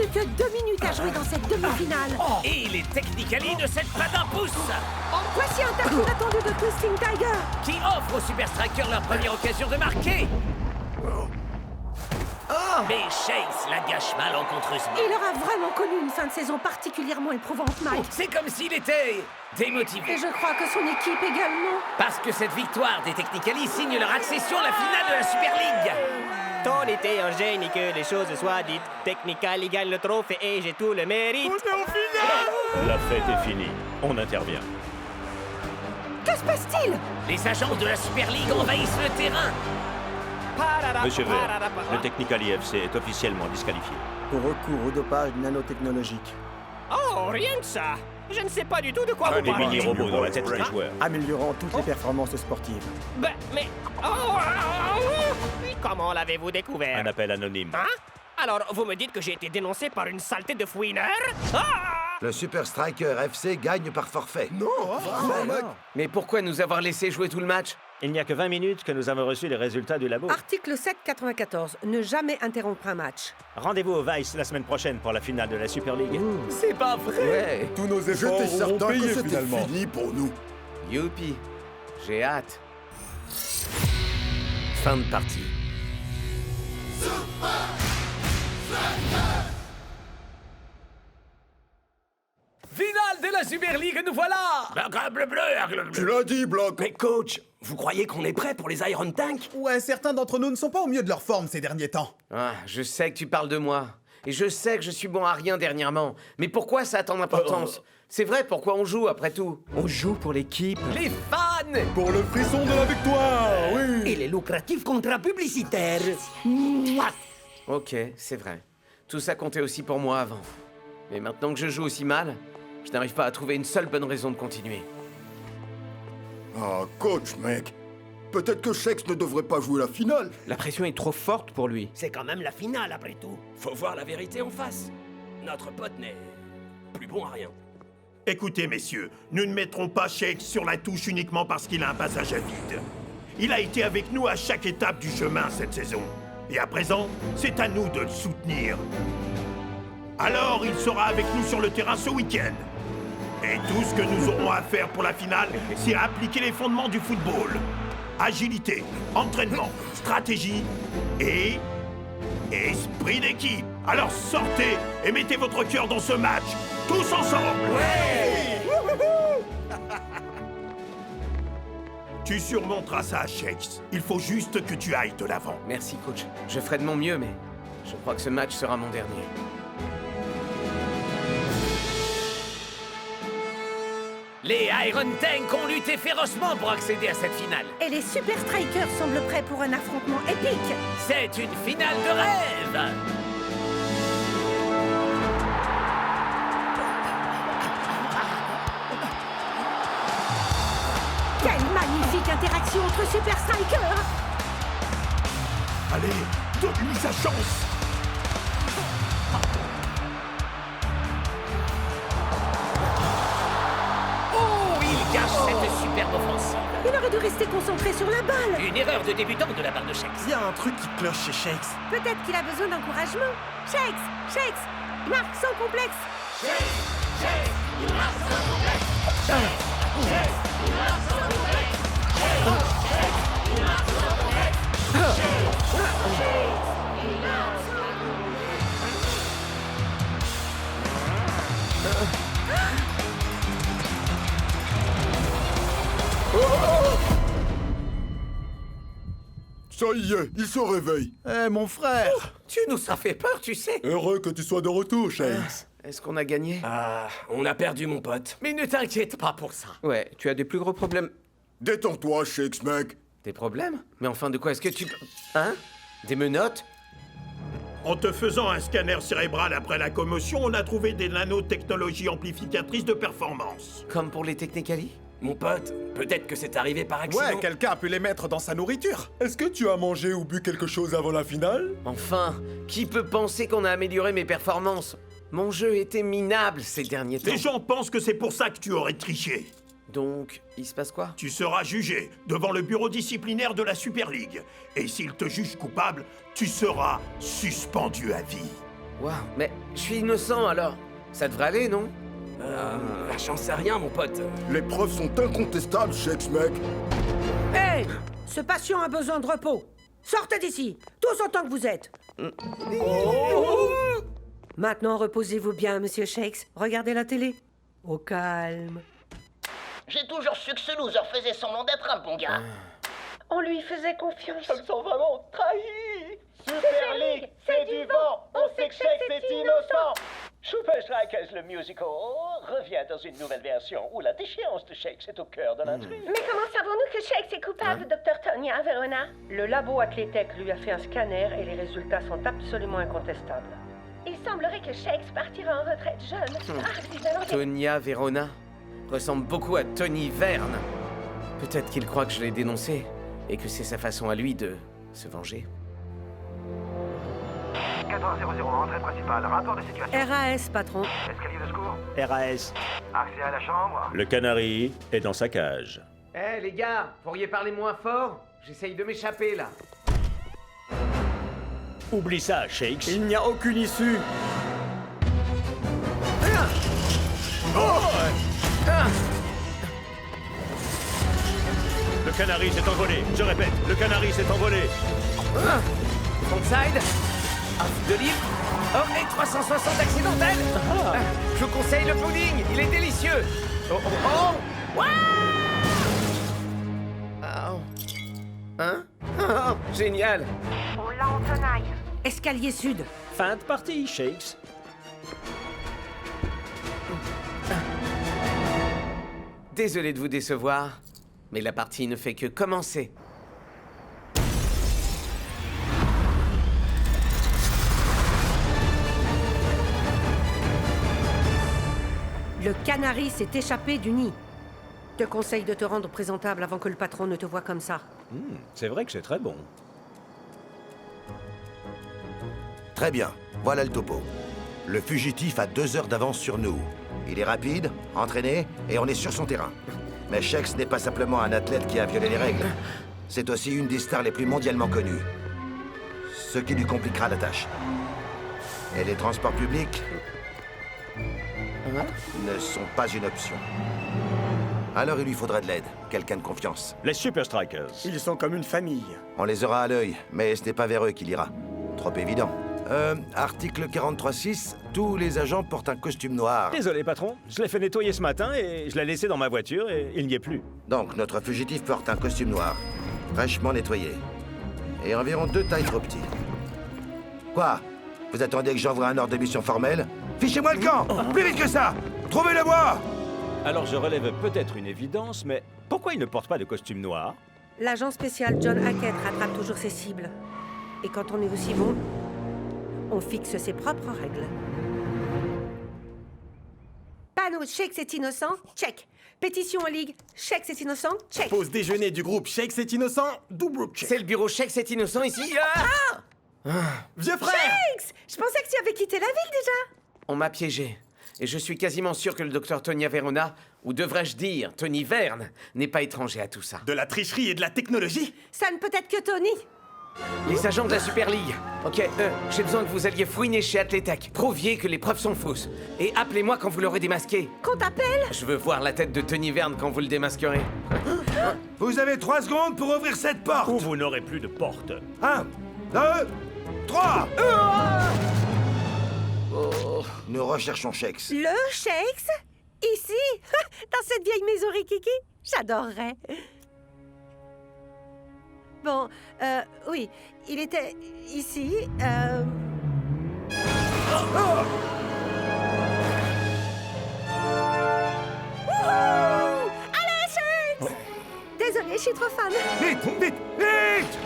que 2 minutes à jouer dans cette demi-finale. Et les Technicali ne cèdent pas d'un pouce. Voici un tacle attendu de Twisting Tiger. Qui offre aux Super Strikers leur première occasion de marquer. Mais Shakes la gâche malencontreusement. Il aura vraiment connu une fin de saison particulièrement éprouvante, Mike. C'est comme s'il était démotivé. Et je crois que son équipe également. Parce que cette victoire des Technicali signe leur accession à la finale de la Super League. Ton été en gêne et que les choses soient dites. Technicali gagne le trophée et j'ai tout le mérite. La fête est finie. On intervient. Que se passe-t-il? Les agents de la Super League envahissent le terrain. Monsieur Vert, le Technicali FC est officiellement disqualifié. Pour recours au dopage nanotechnologique. Oh, rien que ça. Je ne sais pas du tout de quoi Des vous parlez. mini-robots dans la tête des joueurs. Améliorant toutes les performances sportives. Mais... Comment l'avez-vous découvert? Un appel anonyme. Hein? Alors, vous me dites que j'ai été dénoncé par une saleté de fouineur? Le Super Striker FC gagne par forfait. Non, Mais pourquoi nous avoir laissé jouer tout le match? Il n'y a que 20 minutes que nous avons reçu les résultats du labo. Article 794. Ne jamais interrompre un match. Rendez-vous au Vice la semaine prochaine pour la finale de la Super League. C'est pas vrai. Tous nos efforts J'étais auront certain payé que c'était finalement. fini pour nous. Youpi. J'ai hâte. Fin de partie. Finale de la Super League, nous voilà. Tu l'as dit, Bloc. Mais coach, vous croyez qu'on est prêt pour les Iron Tank? Ouais, certains d'entre nous ne sont pas au mieux de leur forme ces derniers temps. Ah, je sais que tu parles de moi. Et je sais que je suis bon à rien dernièrement. Mais pourquoi ça a tant d'importance? C'est vrai, pourquoi on joue après tout? On joue pour l'équipe. Les fans! Pour le frisson de la victoire, oui. Et les lucratifs contrats publicitaires. Ok, c'est vrai. Tout ça comptait aussi pour moi avant. Mais maintenant que je joue aussi mal, je n'arrive pas à trouver une seule bonne raison de continuer. Ah, coach, mec. Peut-être que Shex ne devrait pas jouer la finale. La pression est trop forte pour lui. C'est quand même la finale après tout. Faut voir la vérité en face. Notre pote n'est plus bon à rien. Écoutez, messieurs, nous ne mettrons pas Shakes sur la touche uniquement parce qu'il a un passage à vide. Il a été avec nous à chaque étape du chemin cette saison. Et à présent, c'est à nous de le soutenir. Alors, il sera avec nous sur le terrain ce week-end. Et tout ce que nous aurons à faire pour la finale, c'est appliquer les fondements du football. Agilité, entraînement, stratégie et... esprit d'équipe. Alors sortez et mettez votre cœur dans ce match, tous ensemble. Tu surmonteras ça, Shakes. Il faut juste que tu ailles de l'avant. Merci, coach. Je ferai de mon mieux, mais je crois que ce match sera mon dernier. Les Iron Tank ont lutté férocement pour accéder à cette finale. Et les Super Strikers semblent prêts pour un affrontement épique. C'est une finale de rêve. Quelle magnifique interaction entre Super Strikers. Allez, donne-lui sa chance. Oh, il gâche cette superbe offensive. Il aurait dû rester concentré sur la balle. Une erreur de débutant de la part de Shakes. Il y a un truc qui cloche chez Shakes. Peut-être qu'il a besoin d'encouragement. Shakes, marque sans complexe. Ça y est, il se réveille. Eh, mon frère. Tu nous as fait peur, tu sais. Heureux que tu sois de retour, Shakes. Est-ce qu'on a gagné? Ah, on a perdu mon pote. Mais ne t'inquiète pas pour ça. Ouais, tu as des plus gros problèmes. Détends-toi, Shex, mec. Des problèmes? Mais enfin, de quoi est-ce que tu... Hein? Des menottes? En te faisant un scanner cérébral après la commotion, on a trouvé des nanotechnologies amplificatrices de performance. Comme pour les Technicali? Mon pote, peut-être que c'est arrivé par accident. Ouais, quelqu'un a pu les mettre dans sa nourriture. Est-ce que tu as mangé ou bu quelque chose avant la finale? Enfin, qui peut penser qu'on a amélioré mes performances? Mon jeu était minable ces derniers temps. Les gens pensent que c'est pour ça que tu aurais triché. Donc, il se passe quoi? Tu seras jugé devant le bureau disciplinaire de la Super League. Et s'il te juge coupable, tu seras suspendu à vie. Waouh, mais je suis innocent alors. Ça devrait aller, non? J'en sais rien, mon pote. Les preuves sont incontestables, Shakes, mec. Hé! Ce patient a besoin de repos. Sortez d'ici, tous autant que vous êtes. Maintenant, reposez-vous bien, monsieur Shakes. Regardez la télé. Au calme. J'ai toujours su que ce loser faisait semblant d'être un bon gars. On lui faisait confiance. Je me sens vraiment trahi. Super League, c'est du vent. On sait que Shakes est innocent. Super Strikers, le musical, revient dans une nouvelle version où la déchéance de Shakes est au cœur de l'intrigue. Mais comment savons-nous que Shakes est coupable, Dr. Tonya Verona? Le labo Athlétech lui a fait un scanner et les résultats sont absolument incontestables. Il semblerait que Shakes partira en retraite jeune. Dis alors, Tonya Verona ressemble beaucoup à Tony Verne. Peut-être qu'il croit que je l'ai dénoncé et que c'est sa façon à lui de se venger. 1400, entrée principale, rapport de situation. RAS, patron. Escalier de secours. RAS. Accès à la chambre. Le canari est dans sa cage. Eh les gars, pourriez parler moins fort? J'essaye de m'échapper là. Oublie ça, Shakes. Il n'y a aucune issue. Le canari s'est envolé. Je répète, le canari s'est envolé. Frontside, off de libre. Oh, et 360 accidentel. Je vous conseille le pudding, il est délicieux. Oh, oh, oh. Waouh. Oh. Hein? Oh, génial. on l'a en tenaille. Escalier sud. Fin de partie, Shakes. Désolé de vous décevoir, mais la partie ne fait que commencer. Le canari s'est échappé du nid. Je te conseille de te rendre présentable avant que le patron ne te voie comme ça. C'est vrai que c'est très bon. Très bien, voilà le topo. Le fugitif a 2 heures d'avance sur nous. Il est rapide, entraîné, et on est sur son terrain. Mais Shakes n'est pas simplement un athlète qui a violé les règles. C'est aussi une des stars les plus mondialement connues. Ce qui lui compliquera la tâche. Et les transports publics ne sont pas une option. Alors il lui faudra de l'aide, quelqu'un de confiance. Les Super Strikers. Ils sont comme une famille. On les aura à l'œil, mais ce n'est pas vers eux qu'il ira. Trop évident. Article 43.6, tous les agents portent un costume noir. Désolé, patron. Je l'ai fait nettoyer ce matin et je l'ai laissé dans ma voiture et il n'y est plus. Donc, notre fugitif porte un costume noir, fraîchement nettoyé, et environ 2 tailles trop petit. Quoi? Vous attendez que j'envoie un ordre de mission formel? Fichez-moi le camp! Plus vite que ça! Trouvez-le-moi! Alors je relève peut-être une évidence, mais pourquoi il ne porte pas de costume noir? L'agent spécial John Hackett rattrape toujours ses cibles. Et quand on est aussi bon, on fixe ses propres règles. Panneau Shakes est innocent, check. Pétition en ligue, Shakes est innocent, check. Pause déjeuner du groupe Shakes est innocent, double check. C'est le bureau Shakes est innocent ici. Vieux frère! Shakes! Je pensais que tu avais quitté la ville déjà. On m'a piégé. Et je suis quasiment sûr que le docteur Tonya Verona, ou devrais-je dire Tony Verne, n'est pas étranger à tout ça. De la tricherie et de la technologie? Ça ne peut être que Tony. Les agents de la Super League. Ok, j'ai besoin que vous alliez fouiner chez Athlétech. Prouviez que les preuves sont fausses. Et appelez-moi quand vous l'aurez démasqué. Qu'on t'appelle? Je veux voir la tête de Tony Verne quand vous le démasquerez. Vous avez 3 secondes pour ouvrir cette porte! Ou vous n'aurez plus de porte. 1, 2, 3! Nous recherchons Shakes. Le Shakes? Ici? Dans cette vieille maison rikiki? J'adorerais. Bon, oui, il était ici, Wouhou! Allez, Shakes! Désolée, je suis trop fan. Vite, vite, vite!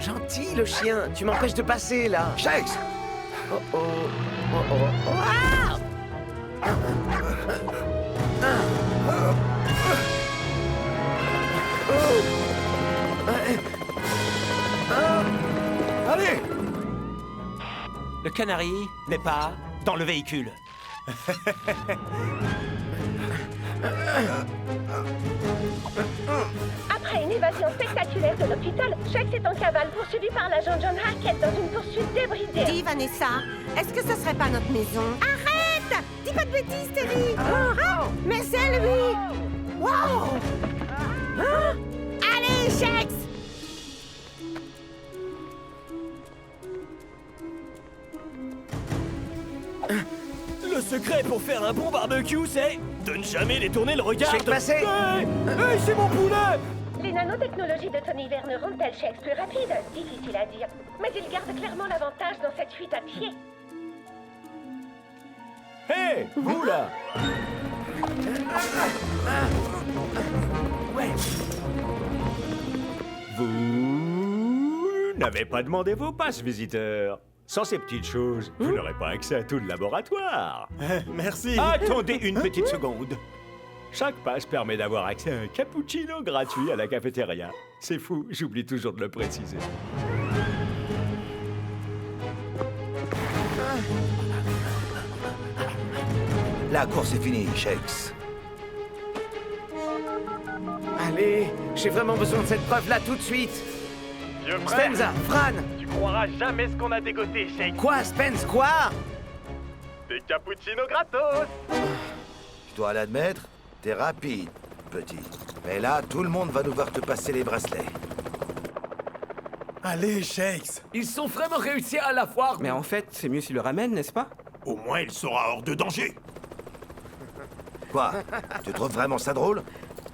Gentil, le chien. Tu m'empêches de passer, là. Shakes! Oh, oh. Oh, oh. Ah! Allez! Le canari n'est pas dans le véhicule. Après spectaculaire de l'hôpital, Shex est en cavale poursuivi par l'agent John Hackett dans une poursuite débridée. Dis, Vanessa, est-ce que ce serait pas notre maison? Arrête! Dis pas de bêtises, Terry! Oh, mais c'est lui! Wow! Hein? Allez, Shex! Le secret pour faire un bon barbecue, c'est de ne jamais détourner le regard. J'ai passé. Hey, c'est mon poulet! Les nanotechnologies de Tony Verne rendent-elles Shex plus rapide? Difficile à dire. Mais il garde clairement l'avantage dans cette fuite à pied. Hé, vous là! Ouais. Vous n'avez pas demandé vos passes, visiteurs. Sans ces petites choses, vous n'aurez pas accès à tout le laboratoire. Merci. Attendez une petite seconde. Chaque passe permet d'avoir accès à un cappuccino gratuit à la cafétéria. C'est fou, j'oublie toujours de le préciser. La course est finie, Shex. Allez, j'ai vraiment besoin de cette preuve-là tout de suite. Vieux frère, Spenza, Fran! tu croiras jamais ce qu'on a dégoté, Shake. Quoi, Spence, quoi? Des cappuccinos gratos. Je dois l'admettre, t'es rapide, petit. Mais là, tout le monde va nous voir te passer les bracelets. Allez, Shex. Ils sont vraiment réussis à la foire. Mais en fait, c'est mieux s'il le ramène, n'est-ce pas? Au moins, il sera hors de danger. Quoi? Tu trouves vraiment ça drôle?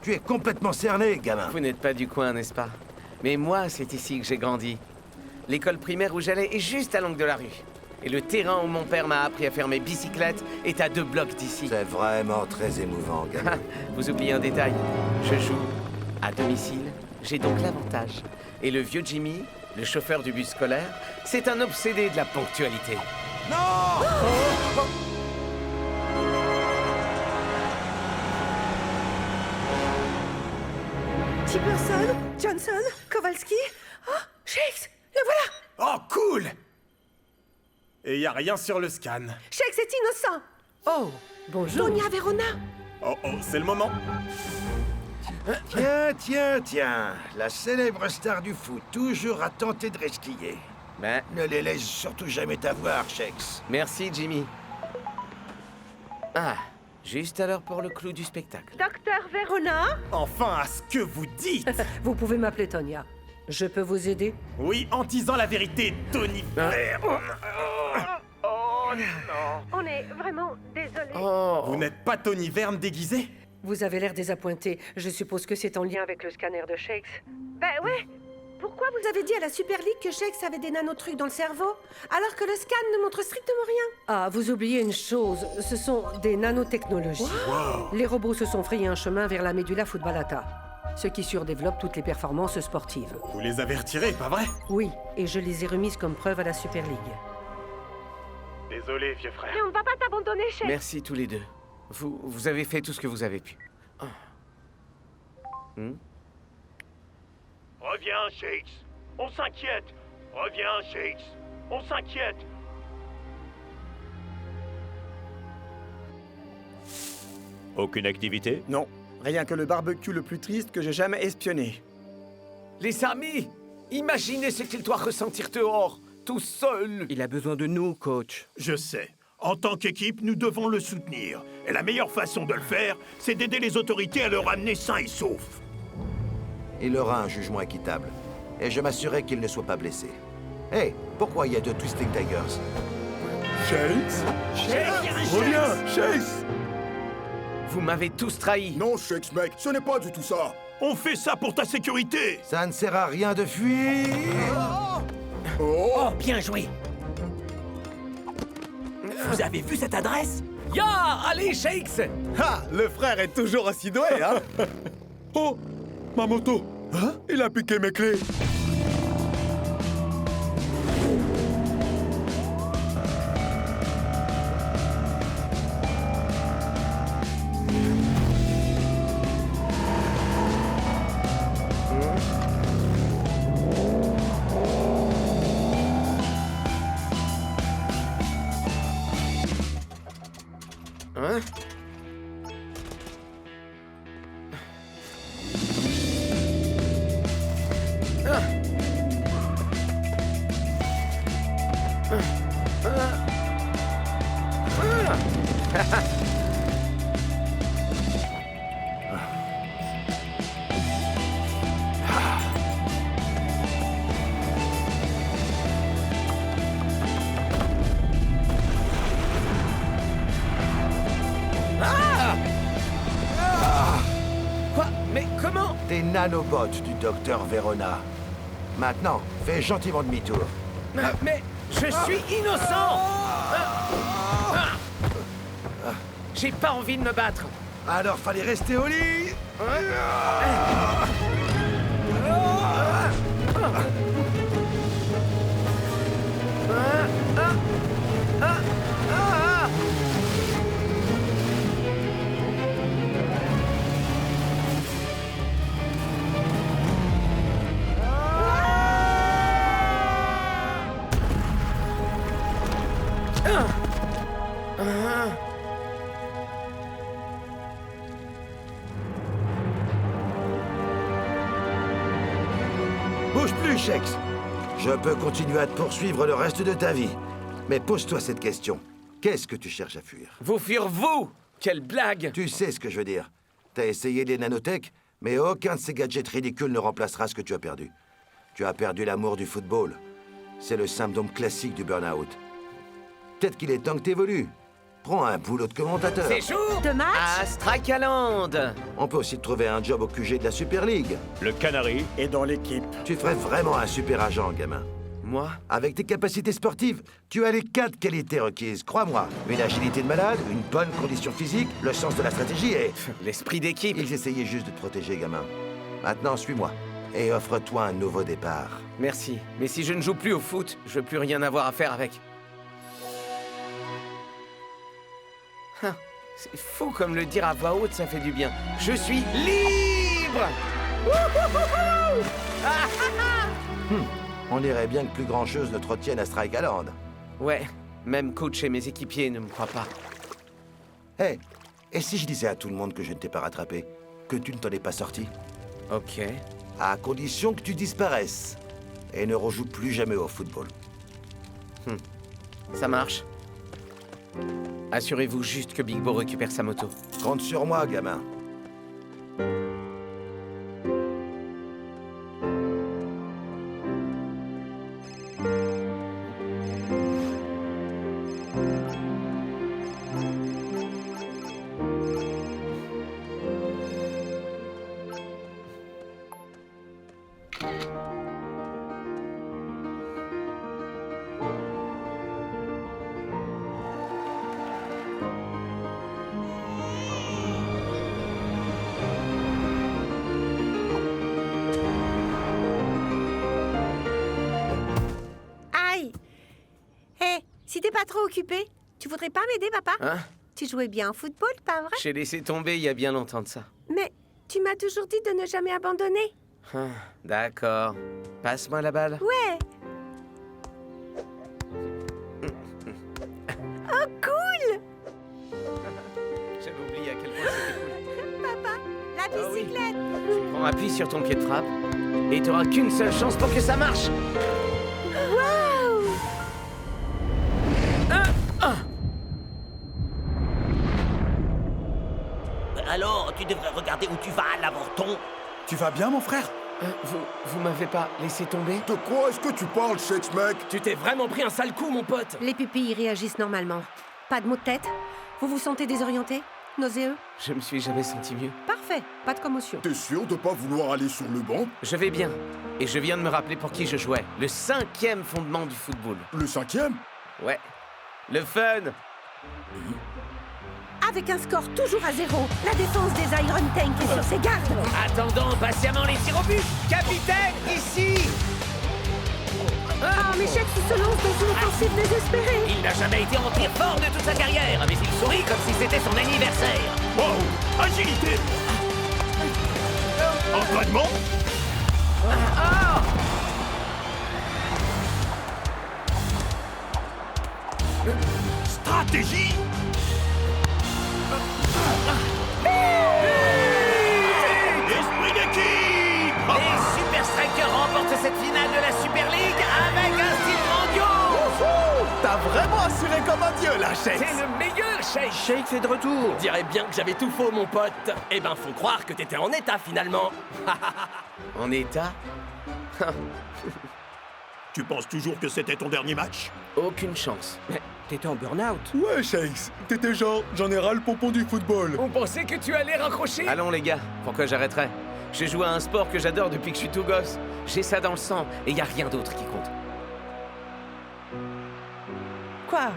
Tu es complètement cerné, gamin. Vous n'êtes pas du coin, n'est-ce pas? Mais moi, c'est ici que j'ai grandi. L'école primaire où j'allais est juste à l'angle de la rue. Et le terrain où mon père m'a appris à faire mes bicyclettes est à 2 blocs d'ici. C'est vraiment très émouvant, gamin. Vous oubliez un détail. Je joue à domicile. J'ai donc l'avantage. Et le vieux Jimmy, le chauffeur du bus scolaire, c'est un obsédé de la ponctualité. Non! Tiberson, Johnson, Kowalski. Oh, Shex, le voilà! Oh, cool! Et y a rien sur le scan. Shex est innocent. Oh, bonjour. Tonya Verona. Oh, c'est le moment. Tiens, la célèbre star du foot, toujours à tenter de resquiller. Ben, Ne les laisse surtout jamais t'avoir, Shex. merci, Jimmy. Ah, juste à l'heure pour le clou du spectacle. Docteur Verona. Enfin, à ce que vous dites. Vous pouvez m'appeler Tonya. Je peux vous aider? Oui, en disant la vérité, Tony Verne. Oh non. On est vraiment désolé. Oh, Vous n'êtes pas Tony Verne déguisé? Vous avez l'air désappointé. Je suppose que c'est en lien avec le scanner de Shex. Ben ouais. Pourquoi vous avez dit à la Super League que Shex avait des nanotrucs dans le cerveau, alors que le scan ne montre strictement rien? Ah, vous oubliez une chose. Ce sont des nanotechnologies. Les robots se sont frayés un chemin vers la médula footballata, ce qui surdéveloppe toutes les performances sportives. Vous les avez retirés, pas vrai? Oui, et je les ai remises comme preuve à la Super League. Désolé, vieux frère. Mais on ne va pas t'abandonner, Shex. merci tous les deux. Vous avez fait tout ce que vous avez pu. Oh. Reviens, Shakes. On s'inquiète. Reviens, Shakes. On s'inquiète. Aucune activité? Non, rien que le barbecue le plus triste que j'ai jamais espionné. Les amis, imaginez ce qu'il doit ressentir dehors, tout seul. Il a besoin de nous, coach. Je sais. En tant qu'équipe, nous devons le soutenir. Et la meilleure façon de le faire, c'est d'aider les autorités à le ramener sain et sauf. Il aura un jugement équitable. Et je m'assurerai qu'il ne soit pas blessé. Hé, pourquoi il y a 2 Twisting Tigers? Shex? Reviens, Shex! Vous m'avez tous trahi. Non, Shex, mec, ce n'est pas du tout ça. On fait ça pour ta sécurité. Ça ne sert à rien de fuir. Oh, bien joué. Vous avez vu cette adresse? Ya, allez, Shakes. Ah, le frère est toujours aussi doué, hein? Oh, ma moto. Hein? Il a piqué mes clés. Hein? Des nanobots du docteur Verona. Maintenant, fais gentiment demi-tour. Mais je suis innocent. J'ai pas envie de me battre. Alors fallait rester au lit. Bouge plus, Shex. Je peux continuer à te poursuivre le reste de ta vie. Mais pose-toi cette question. Qu'est-ce que tu cherches à fuir? Vous fuir, vous? Quelle blague! Tu sais ce que je veux dire. T'as essayé les nanotech, mais aucun de ces gadgets ridicules ne remplacera ce que tu as perdu. Tu as perdu l'amour du football. C'est le symptôme classique du burn-out. Peut-être qu'il est temps que t'évolues. Prends un boulot de commentateur. C'est jour de match à Strakaland. On peut aussi te trouver un job au QG de la Super League. Le Canary est dans l'équipe. Tu ferais vraiment un super agent, gamin. Moi? Avec tes capacités sportives, tu as les 4 qualités requises, crois-moi. Une agilité de malade, une bonne condition physique, le sens de la stratégie et... L'esprit d'équipe. Ils essayaient juste de te protéger, gamin. Maintenant, suis-moi. Et offre-toi un nouveau départ. Merci. Mais si je ne joue plus au foot, je veux plus rien avoir à faire avec. C'est fou comme le dire à voix haute, ça fait du bien. Je suis libre. On dirait bien que plus grand-chose ne te retienne à Strikaland. Ouais, même coach et mes équipiers ne me croient pas. Hé, et si je disais à tout le monde que je ne t'ai pas rattrapé? Que tu ne t'en es pas sorti? Ok. À condition que tu disparaisses. Et ne rejoues plus jamais au football. Ça marche. Assurez-vous juste que Big Bo récupère sa moto. Compte sur moi, gamin. Si t'es pas trop occupé, tu voudrais pas m'aider, papa? Hein? Tu jouais bien au football, pas vrai? J'ai laissé tomber il y a bien longtemps de ça. Mais tu m'as toujours dit de ne jamais abandonner. D'accord. Passe-moi la balle. Ouais. Oh, cool! J'avais oublié à quel point c'était cool. Papa, la bicyclette! Prends appui sur ton pied de frappe et t'auras qu'une seule chance pour que ça marche. Alors, tu devrais regarder où tu vas, l'avorton. Tu vas bien, mon frère? Vous m'avez pas laissé tomber? De quoi est-ce que tu parles, Shex, mec? Tu t'es vraiment pris un sale coup, mon pote. Les pupilles réagissent normalement. Pas de maux de tête? Vous vous sentez désorienté? Nauséeux? Je me suis jamais senti mieux. Parfait, pas de commotion. T'es sûr de pas vouloir aller sur le banc? Je vais bien. Et je viens de me rappeler pour qui je jouais. Le 5e fondement du football. Le 5e? Ouais. Le fun. Avec un score toujours à 0, la défense des Iron Tank est sur ses gardes. Attendons patiemment les tirs au but. Capitaine, ici. Ah, mais Shex se lance dans une offensive désespérée. Il n'a jamais été en tir fort de toute sa carrière, mais il sourit comme si c'était son anniversaire. Wow! Agilité! Entraînement? Stratégie? Esprit d'équipe! Les Super Strikers remportent cette finale de la Super League avec un style grandiose. T'as vraiment assuré comme un dieu, là, Shex. C'est le meilleur, Sheik. Sheik est de retour. Dirais bien que j'avais tout faux, mon pote. Eh ben, faut croire que t'étais en état, finalement. En état? Tu penses toujours que c'était ton dernier match? Aucune chance. Mais t'étais en burn-out. Ouais, Shex. T'étais genre, j'en ai ras le pompon du football. On pensait que tu allais raccrocher. Allons les gars, pourquoi j'arrêterais? Je joue à un sport que j'adore depuis que je suis tout gosse. J'ai ça dans le sang et y a rien d'autre qui compte. Quoi?